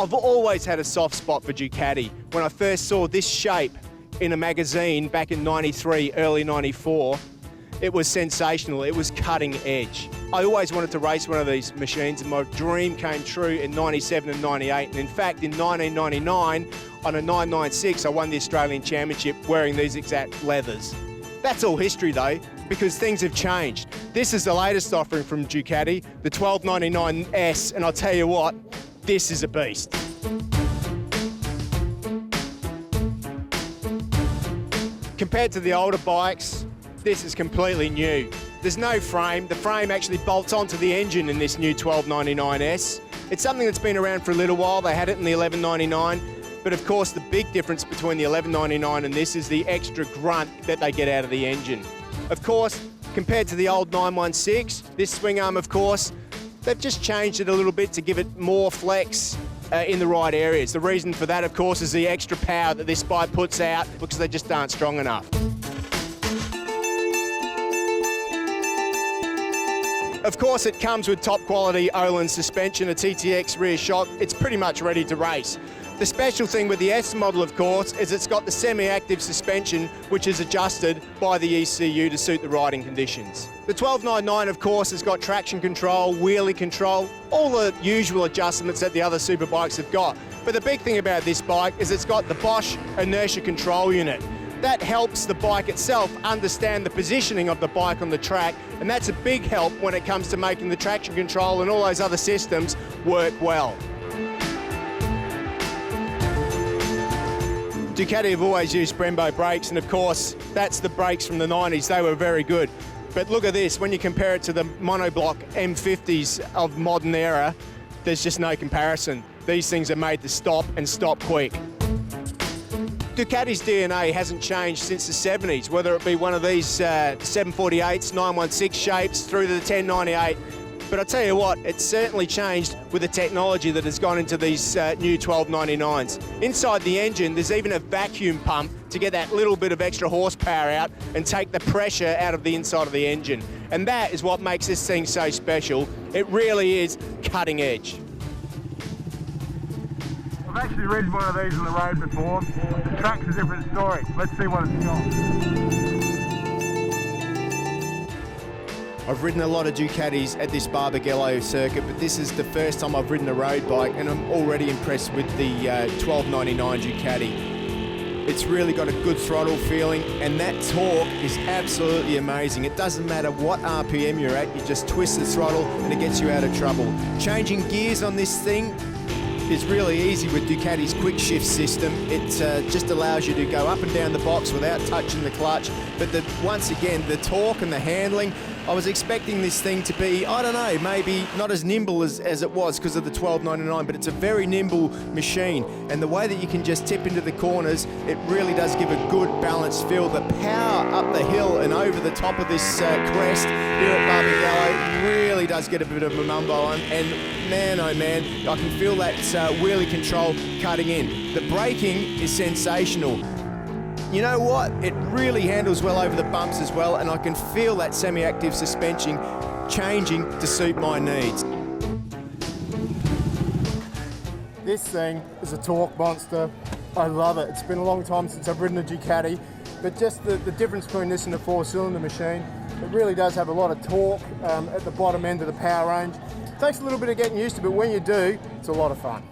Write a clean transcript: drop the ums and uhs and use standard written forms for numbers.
I've always had a soft spot for Ducati. When I first saw this shape in a magazine back in 93, early 94, it was sensational, it was cutting edge. I always wanted to race one of these machines, and my dream came true in 97 and 98. And in fact, in 1999, on a 996, I won the Australian Championship wearing these exact leathers. That's all history though, because things have changed. This is the latest offering from Ducati, the 1299S, and I'll tell you what, this is a beast. Compared to the older bikes, this is completely new. There's no frame. The frame actually bolts onto the engine in this new 1299S. It's something that's been around for a little while. They had it in the 1199, but of course the big difference between the 1199 and this is the extra grunt that they get out of the engine. Of course, compared to the old 916, this swing arm, of course, they've just changed it a little bit to give it more flex in the right areas. The reason for that, of course, is the extra power that this bike puts out because they just aren't strong enough. Of course, it comes with top quality Öhlins suspension, a TTX rear shock. It's pretty much ready to race. The special thing with the S model, of course, is it's got the semi-active suspension, which is adjusted by the ECU to suit the riding conditions. The 1299, of course, has got traction control, wheelie control, all the usual adjustments that the other superbikes have got. But the big thing about this bike is it's got the Bosch inertia control unit. That helps the bike itself understand the positioning of the bike on the track, and that's a big help when it comes to making the traction control and all those other systems work well. Ducati have always used Brembo brakes, and of course, that's the brakes from the 90s. They were very good. But look at this, when you compare it to the monoblock M50s of modern era, there's just no comparison. These things are made to stop and stop quick. Ducati's DNA hasn't changed since the 70s, whether it be one of these 748s, 916 shapes through to the 1098. But I'll tell you what, it's certainly changed with the technology that has gone into these new 1299s. Inside the engine, there's even a vacuum pump to get that little bit of extra horsepower out and take the pressure out of the inside of the engine. And that is what makes this thing so special. It really is cutting edge. I've actually ridden one of these on the road before. The track's a different story. Let's see what it's got. I've ridden a lot of Ducatis at this Barbagallo circuit, but this is the first time I've ridden a road bike, and I'm already impressed with the 1299 Ducati. It's really got a good throttle feeling, and that torque is absolutely amazing. It doesn't matter what RPM you're at, you just twist the throttle and it gets you out of trouble. Changing gears on this thing is really easy with Ducati's quick shift system. It just allows you to go up and down the box without touching the clutch. But once again, the torque and the handling, I was expecting this thing to be, I don't know, maybe not as nimble as it was because of the 1299, but it's a very nimble machine. And the way that you can just tip into the corners, it really does give a good balanced feel. The power up the hill and over the top of this crest here at Barbagallo really does get a bit of a mumbo on. And man, oh man, I can feel that wheelie control cutting in. The braking is sensational. You know what? It really handles well over the bumps as well, and I can feel that semi-active suspension changing to suit my needs. This thing is a torque monster. I love it. It's been a long time since I've ridden a Ducati, but just the difference between this and a four-cylinder machine, it really does have a lot of torque at the bottom end of the power range. It takes a little bit of getting used to, but when you do, it's a lot of fun.